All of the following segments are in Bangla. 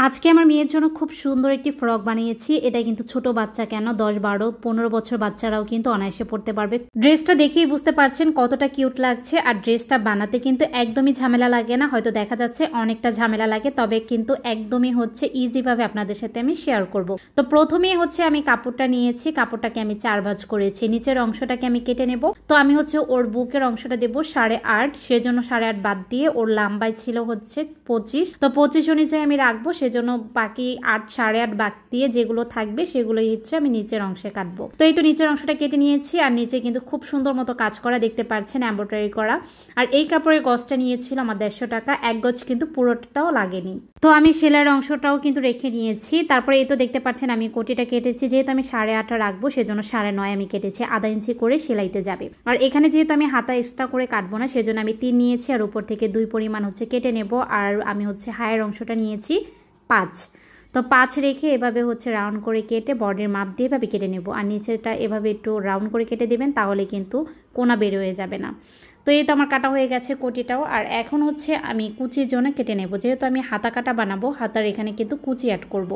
আজকে আমার মেয়ের জন্য খুব সুন্দর একটি ফ্রক বানিয়েছি। এটা কিন্তু ছোট বাচ্চা কেন 10, 12, 15 বছর বাচ্চারাও কিন্তু অনায়াসে পড়তে পারবে। ড্রেসটা দেখেই বুঝতে পারছেন কতটা কিউট লাগছে। আর ড্রেসটা বানাতে কিন্তু একদমই ঝামেলা লাগে না, হয়তো দেখা যাচ্ছে অনেকটা ঝামেলা লাগে, তবে কিন্তু একদমই হচ্ছে ইজিভাবে আপনাদের সাথে আমি শেয়ার করব। তো প্রথমেই হচ্ছে আমি কাপড়টা নিয়েছি, কাপড়টাকে আমি 4 ভাঁজ করেছি। নিচের অংশটাকে আমি কেটে নেব। তো আমি হচ্ছে ওর বুকের অংশটা দেবো 8.5, সেজন্য 8.5 বাদ দিয়ে ওর লম্বাই ছিল হচ্ছে 25। তো 25 অনুযায়ী আমি রাখবো, সেজন্য বাকি 8, 8.5 বাদ দিয়ে যেগুলো থাকবে সেগুলোই হচ্ছে আমি নিচের অংশে কাটবো। তো এই তো নিচের অংশটা কেটে নিয়েছি। আর নিচে কিন্তু খুব সুন্দর মতো কাজ করা দেখতে পাচ্ছেন, এমব্রয়ডারি করা। আর এই কাপড়ের গজটা নিয়েছিল আমার 150 টাকা, এক গজ কিন্তু পুরোটাও লাগেনি। তো আমি সেলাইয়ের অংশটাও কিন্তু রেখে নিয়েছি। তারপরে এই তো দেখতে পাচ্ছেন আমি কোটিটা কেটেছি, যেহেতু আমি 8.5 রাখবো সেজন্য 9.5 আমি কেটেছি, আধা ইঞ্চি করে সেলাইতে যাবে। আর এখানে যেহেতু আমি হাতা এক্সট্রা করে কাটবো না, সেজন্য আমি 3 নিয়েছি আর উপর থেকে 2 পরিমাণ হচ্ছে কেটে নেব। আর আমি হচ্ছে হায়ের অংশটা নিয়েছি 5। তো 5 রেখে এভাবে হচ্ছে রাউন্ড করে কেটে বডির মাপ দিয়ে এভাবে কেটে নেব। আর নিচেটা এভাবে একটু রাউন্ড করে কেটে দেবেন, তাহলে কিন্তু কোনা বের হয়ে যাবে না। তো এই তো আমার কাটা হয়ে গেছে কোটিটাও। আর এখন হচ্ছে আমি কুচির জন্য কেটে নেব, যেহেতু আমি হাতা কাটা বানাবো, হাতার এখানে কিন্তু কুচি অ্যাড করব,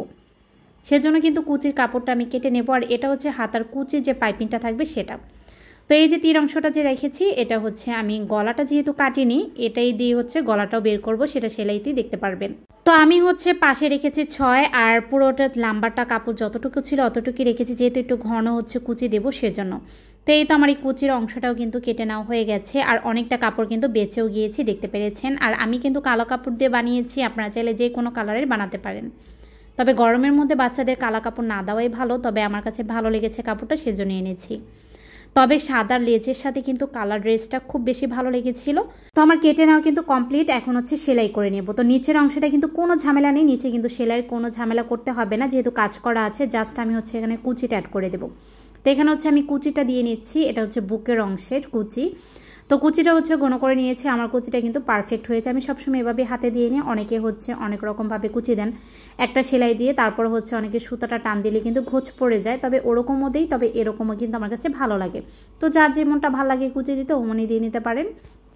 সেজন্য কিন্তু কুচির কাপড়টা আমি কেটে নেব। আর এটা হচ্ছে হাতার কুচির যে পাইপিংটা থাকবে সেটা। তো এই যে তীর অংশটা যে রেখেছি, এটা হচ্ছে আমি গলাটা যেহেতু কাটিনি, এটাই দিয়ে হচ্ছে গলাটাও বের করব, সেটা সেলাইতেই দেখতে পারবেন। তো আমি হচ্ছে পাশে রেখেছি 6, আর পুরোটা লাম্বারটা কাপড় যতটুকু ছিল অতটুকুই রেখেছি, যেহেতু একটু ঘন হচ্ছে কুচি দেবো সেজন্য। তো এই তো আমার এই কুচির অংশটাও কিন্তু কেটে নেওয়া হয়ে গেছে। আর অনেকটা কাপড় কিন্তু বেঁচেও গিয়েছি, দেখতে পেরেছেন। আর আমি কিন্তু কালো কাপড় দিয়ে বানিয়েছি, আপনারা চাইলে যে কোনো কালারের বানাতে পারেন। তবে গরমের মধ্যে বাচ্চাদের কালো কাপড় না দেওয়াই ভালো, তবে আমার কাছে ভালো লেগেছে কাপড়টা, সেজন্য এনেছি। তবে সাদা লেজের সাথে কিন্তু কালার ড্রেসটা খুব বেশি ভালো লেগেছিল। তো আমার কেটে নেওয়া কিন্তু কমপ্লিট, এখন হচ্ছে সেলাই করে নেব। তো নিচের অংশটা কিন্তু কোনো ঝামেলা নেই, নিচে কিন্তু সেলাইয়ের কোনো ঝামেলা করতে হবে না, যেহেতু কাজ করা আছে। জাস্ট আমি হচ্ছে এখানে কুচিটা অ্যাড করে দেবো। তো এখানে হচ্ছে আমি কুচিটা দিয়ে নিচ্ছি, এটা হচ্ছে বুকের অংশের কুচি। তো কুচিটা হচ্ছে ঘন করে নিয়েছি। আমার কুচিটা কিন্তু পারফেক্ট হয়েছে। আমি সবসময় এভাবে হাতে দিয়ে নিই, অনেকে হচ্ছে অনেক রকমভাবে কুচি দেন, একটা সেলাই দিয়ে তারপর হচ্ছে অনেকে সুতাটা টান দিলে কিন্তু ঘোচ পড়ে যায়। তবে ওরকমও দেই, তবে এরকমও কিন্তু আমার কাছে ভালো লাগে। তো যার যেমনটা ভালো লাগে কুচি দিতে ওমনি দিয়ে নিতে পারেন।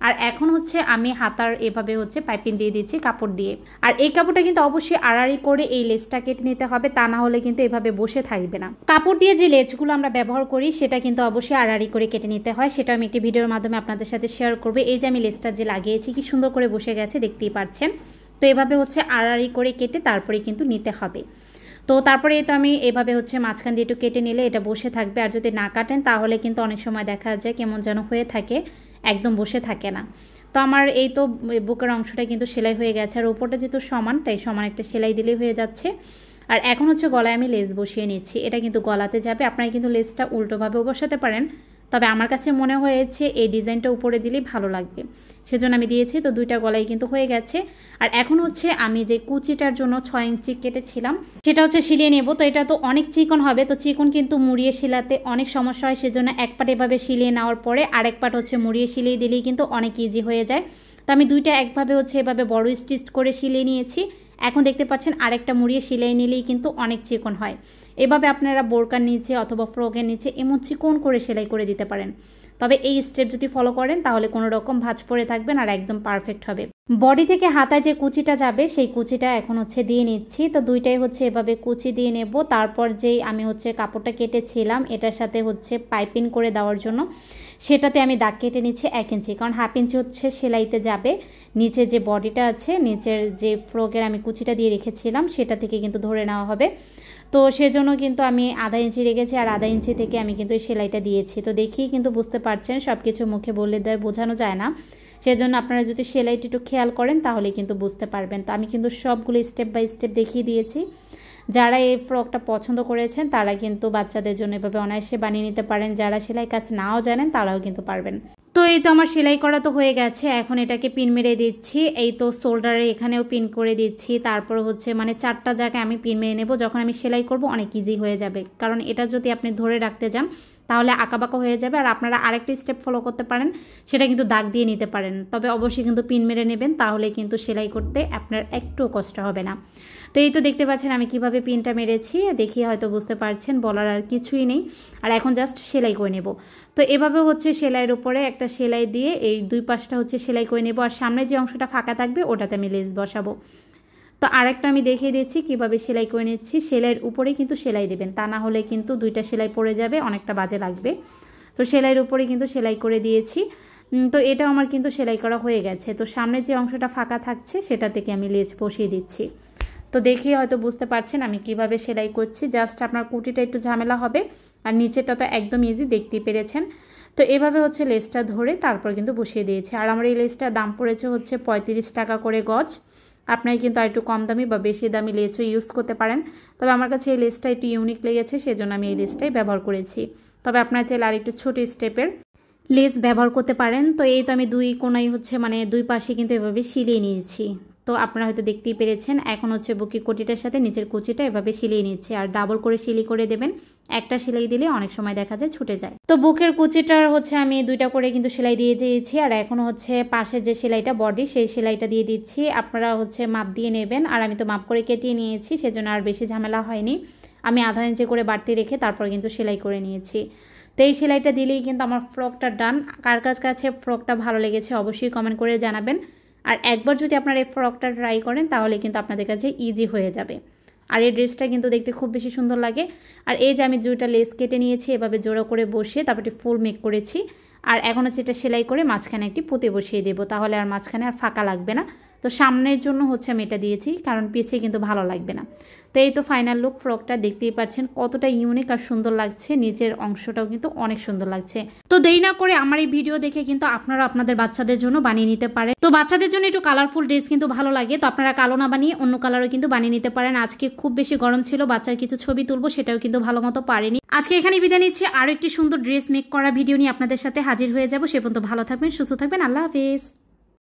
আর এখন হচ্ছে আমি হাতার এভাবে হচ্ছে পাইপিং দিয়ে দিচ্ছি কাপড় দিয়ে। আর এই কাপড়টা কিন্তু অবশ্যই আড়াআড়ি করে এই লেসটা কেটে নিতে হবে, তা না হলে কিন্তু এভাবে বসে থাকবে না। কাপড় দিয়ে যে লেসগুলো আমরা ব্যবহার করি সেটা কিন্তু অবশ্যই আড়াআড়ি করে কেটে নিতে হয়, সেটা আমি একটি ভিডিওর মাধ্যমে আপনাদের সাথে শেয়ার করবো। এই যে আমি লেসটা যে লাগিয়েছি কি সুন্দর করে বসে গেছে, দেখতেই পাচ্ছেন। তো এভাবে হচ্ছে আড়াআড়ি করে কেটে তারপরে কিন্তু নিতে হবে। তো তারপরে তো আমি এভাবে হচ্ছে মাঝখান দিয়ে একটু কেটে নিলে এটা বসে থাকবে। আর যদি না কাটেন তাহলে কিন্তু অনেক সময় দেখা যায় কেমন যেন হয়ে থাকে, একদম বসে থাকে না। তো আমার এই তো বুকের অংশটা কিন্তু সেলাই হয়ে গেছে। আর উপরটা যেহেতু সমান, তাই সমান একটা সেলাই দিলেই হয়ে যাচ্ছে। আর এখন হচ্ছে গলায় আমি লেস বসিয়ে নিচ্ছি, এটা কিন্তু গলাতে যাবে। আপনারা কিন্তু লেসটা উল্টোভাবেও বসাতে পারেন, তবে আমার কাছে মনে হয়েছে এই ডিজাইনটা উপরে দিলেই ভালো লাগবে, সেজন্য আমি দিয়েছি। তো 2টা গলাই কিন্তু হয়ে গেছে। আর এখন হচ্ছে আমি যে কুচিটার জন্য 6 ইঞ্চি কেটেছিলাম সেটা হচ্ছে সিলিয়ে নেব। তো এটা তো অনেক চিকন হবে, তো চিকন কিন্তু মুড়িয়ে শিলাতে অনেক সমস্যা হয়, সেজন্য এক পাট এভাবে সিলিয়ে নেওয়ার পরে আরেক পাট হচ্ছে মুড়িয়ে সিলিয়ে দিলেই কিন্তু অনেক ইজি হয়ে যায়। তো আমি 2টা একভাবে হচ্ছে এভাবে বড় স্টিচ করে সিলিয়ে নিয়েছি। এখন দেখতে পাচ্ছেন আরেকটা মুড়িয়ে সিলাই নিলেই কিন্তু অনেক চিকন হয়। এভাবে আপনারা বোরকার নিচে অথবা ফ্রকের নিচে এমন চিকন করে সেলাই করে দিতে পারেন। তবে এই স্টেপ যদি ফলো করেন তাহলে কোনো রকম ভাঁজ পড়ে থাকবেন আর একদম পারফেক্ট হবে। বডি থেকে হাতায় যে কুচিটা যাবে সেই কুচিটা এখন হচ্ছে দিয়ে নিচ্ছি। তো 2টাই হচ্ছে এভাবে কুচি দিয়ে নেব। তারপর যেই আমি হচ্ছে কাপড়টা কেটেছিলাম এটার সাথে হচ্ছে পাইপিং করে দেওয়ার জন্য সেটাতে আমি দাগ কেটে নিচ্ছি 1 ইঞ্চি, কারণ 1/2 ইঞ্চি হচ্ছে সেলাইতে যাবে। নিচে যে বডিটা আছে, নিচের যে ফ্রকের আমি কুচিটা দিয়ে রেখেছিলাম সেটা থেকে কিন্তু ধরে নেওয়া হবে। তো সেজন্য কিন্তু আমি আধা ইঞ্চি রেখেছি, আর আধা ইঞ্চি থেকে আমি কিন্তু সেলাইটা দিয়েছি। তো দেখি কিন্তু বুঝতে পারছেন, সব কিছু মুখে বললে দেয় বোঝানো যায় না, সেজন্য আপনারা যদি সেলাইটা একটু খেয়াল করেন তাহলে কিন্তু বুঝতে পারবেন। তো আমি কিন্তু সবগুলো স্টেপ বাই স্টেপ দেখিয়ে দিয়েছি। যারা এই ফ্রকটা পছন্দ করেছেন তারা কিন্তু বাচ্চাদের জন্য এভাবে অনায়াসে বানিয়ে নিতে পারেন, যারা সেলাই কাজ নাও জানেন তারাও কিন্তু পারবেন। তো এই তো আমার সেলাই করা তো হয়ে গেছে, এখন এটাকে পিন মেরে দিচ্ছি। এই তো শোল্ডারে এখানেও পিন করে দিচ্ছি। তারপর হচ্ছে মানে 4টা জায়গায় আমি পিন মেরে নেব, যখন আমি সেলাই করব অনেক ইজি হয়ে যাবে। কারণ এটা যদি আপনি ধরে রাখতে যান তাহলে আঁকাবাঁকা হয়ে যাবে। আর আপনারা আরেকটা স্টেপ ফলো করতে পারেন, সেটা কিন্তু দাগ দিয়ে নিতে পারেন। তবে অবশ্যই কিন্তু পিন মেরে নেবেন, তাহলে কিন্তু সেলাই করতে আপনার একটুও কষ্ট হবে না। তো এই তো দেখতে পাচ্ছেন আমি কিভাবে পিনটা মেরেছি, দেখিয়ে হয়তো বুঝতে পারছেন, বলার আর কিছুই নেই। আর এখন জাস্ট সেলাই করে নেব। তো এভাবে হচ্ছে সেলাইয়ের উপরে একটা সেলাই দিয়ে এই 2 পাশটা হচ্ছে সেলাই করে নেব। আর সামনে যে অংশটা ফাঁকা থাকবে ওটাতে আমি লেস বসাবো। তো আরেকটা আমি দেখিয়ে দিচ্ছি কিভাবে সেলাই করে নিচ্ছি। সেলাইয়ের উপরে কিন্তু সেলাই দেবেন, তা না হলে কিন্তু দুইটা সেলাই পড়ে যাবে, অনেকটা বাজে লাগবে। তো সেলাইয়ের উপরে কিন্তু সেলাই করে দিয়েছি। তো এটাও আমার কিন্তু সেলাই করা হয়ে গেছে। তো সামনে যে অংশটা ফাঁকা থাকছে সেটা থেকে আমি লেজ বসিয়ে দিচ্ছি। তো দেখেই হয়তো বুঝতে পারছেন আমি কিভাবে সেলাই করছি। জাস্ট আপনার কুটিটা একটু ঝামেলা হবে, আর নিচেটা তো একদম ইজি, দেখতেই পেরেছেন। তো এভাবে হচ্ছে লেসটা ধরে তারপর কিন্তু বসিয়ে দিয়েছি। আর আমার এই লেসটার দাম পড়েছে হচ্ছে 35 টাকা করে গজ। আপনারা কিন্তু আর একটু কম দামি বা বেশি দামি লেসও ইউজ করতে পারেন। তবে আমার কাছে এই লেসটা একটু ইউনিক লেগেছে, সেজন্য আমি এই লেসটাই ব্যবহার করেছি। তবে আপনারা চাইলে আর একটু ছোটো স্টেপের লেস ব্যবহার করতে পারেন। তো এই তো আমি দুই কোনাই হচ্ছে মানে দুই পাশে কিন্তু এভাবে সিলিয়ে নিয়েছি। তো আপনারা হয়তো দেখতেই পেরেছেন। এখন হচ্ছে বুকের কোটিটার সাথে নিচের কুচিটা এভাবে সিলিয়ে নিচ্ছি, আর ডাবল করে সিলি করে দেবেন। একটা সেলাই দিলে অনেক সময় দেখা যায় ছুটে যায়। তো বুকের কুচিটার হচ্ছে আমি দুইটা করে কিন্তু সেলাই দিয়ে দিয়েছি, আর এখন হচ্ছে পাশের যে সেলাইটা বডি সেই সেলাইটা দিয়ে দিচ্ছি। আপনারা হচ্ছে মাপ দিয়ে নেবেন, আর আমি তো মাপ করে কেটে নিয়েছি, সেজন্য আর বেশি ঝামেলা হয়নি। আমি আধা ইঞ্চি করে বাড়তি রেখে তারপর কিন্তু সেলাই করে নিয়েছি। তো এই সেলাইটা দিলেই কিন্তু আমার ফ্রকটা ডান। কার কাছে ফ্রকটা ভালো লেগেছে অবশ্যই কমেন্ট করে জানাবেন। আর একবার যদি আপনারা এই ফ্রকটা ট্রাই করেন তাহলে কিন্তু আপনাদের কাছে ইজি হয়ে যাবে। আর এই ড্রেসটা কিন্তু দেখতে খুব বেশি সুন্দর লাগে। আর এই যে আমি দুইটা লেস কেটে নিয়েছি, এভাবে জোড়া করে বসিয়ে তারপরে ফুল মেক করেছি। আর এখন হচ্ছে এটা সেলাই করে মাঝখানে একটি পুঁতি বসিয়ে দেবো, তাহলে আর মাঝখানে আর ফাঁকা লাগবে না। তো সামনের জন্য হচ্ছে আমি এটা দিয়েছি, কারণ পিছিয়ে কিন্তু ভালো লাগবে না। তো এই তো ফাইনাল লুক। ফ্রকটা দেখতেই পাচ্ছেন কতটা ইউনিক আর সুন্দর লাগছে। নিচের অংশটাও কিন্তু অনেক সুন্দর লাগছে। তো দেরি না করে আমার এই ভিডিও দেখে কিন্তু আপনারা আপনাদের বাচ্চাদের জন্য বানিয়ে নিতে পারেন। তো বাচ্চাদের জন্য একটু কালারফুল ড্রেস কিন্তু ভালো লাগে। তো আপনারা কালো না বানিয়ে অন্য কালারও কিন্তু বানিয়ে নিতে পারেন। আজকে খুব বেশি গরম ছিল, বাচ্চার কিছু ছবি তুলবো সেটাও কিন্তু ভালো মতো পারেনি। আজকে এখানে বিদায় নিচ্ছি। আরো একটি সুন্দর ড্রেস মেক করা ভিডিও নিয়ে আপনাদের সাথে হাজির হয়ে যাবো। সে পর্যন্ত ভালো থাকবেন, সুস্থ থাকবেন। আল্লাহ হাফেজ।